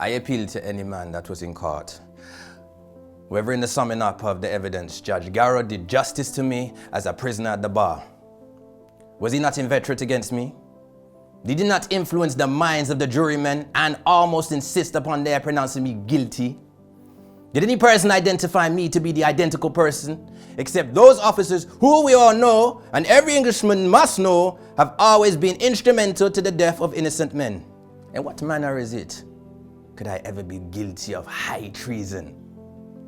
I appeal to any man that was in court. Whether in the summing up of the evidence, Judge Garrow did justice to me as a prisoner at the bar. Was he not inveterate against me? Did he not influence the minds of the jurymen and almost insist upon their pronouncing me guilty? Did any person identify me to be the identical person, except those officers who we all know, and every Englishman must know, have always been instrumental to the death of innocent men? In what manner is it could I ever be guilty of high treason?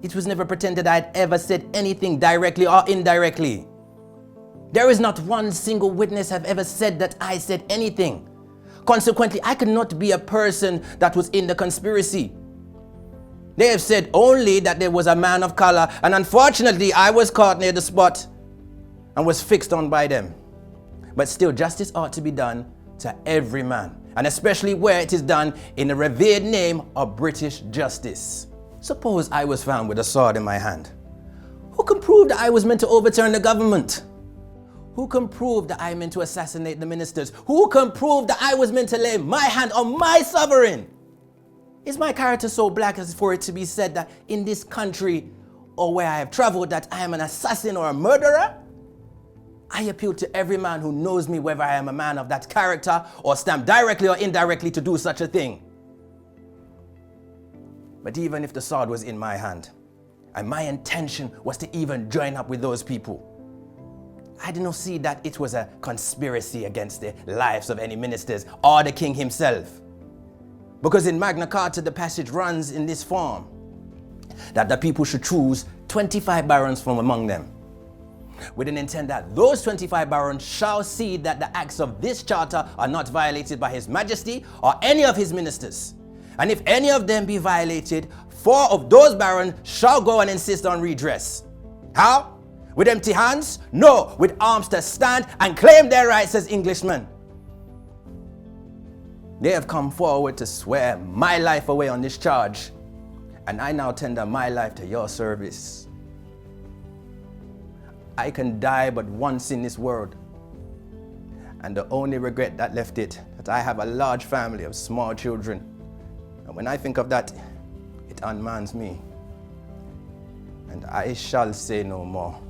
It was never pretended I'd ever said anything directly or indirectly. There is not one single witness have ever said that I said anything. Consequently, I could not be a person that was in the conspiracy. They have said only that there was a man of color, and unfortunately I was caught near the spot and was fixed on by them. But still, justice ought to be done to every man, and especially where it is done in the revered name of British justice. Suppose I was found with a sword in my hand. Who can prove that I was meant to overturn the government? Who can prove that I meant to assassinate the ministers? Who can prove that I was meant to lay my hand on my sovereign? Is my character so black as for it to be said that in this country or where I have traveled that I am an assassin or a murderer? I appeal to every man who knows me, whether I am a man of that character or stamped directly or indirectly to do such a thing. But even if the sword was in my hand, and my intention was to even join up with those people, I did not see that it was a conspiracy against the lives of any ministers or the king himself. Because in Magna Carta, the passage runs in this form, that the people should choose 25 barons from among them, with an intent that those 25 barons shall see that the acts of this charter are not violated by His Majesty or any of his ministers. And if any of them be violated, 4 of those barons shall go and insist on redress. How? With empty hands? No, with arms to stand and claim their rights as Englishmen. They have come forward to swear my life away on this charge, and I now tender my life to your service. I can die but once in this world, and the only regret that left it, that I have a large family of small children, and when I think of that, it unmans me, and I shall say no more.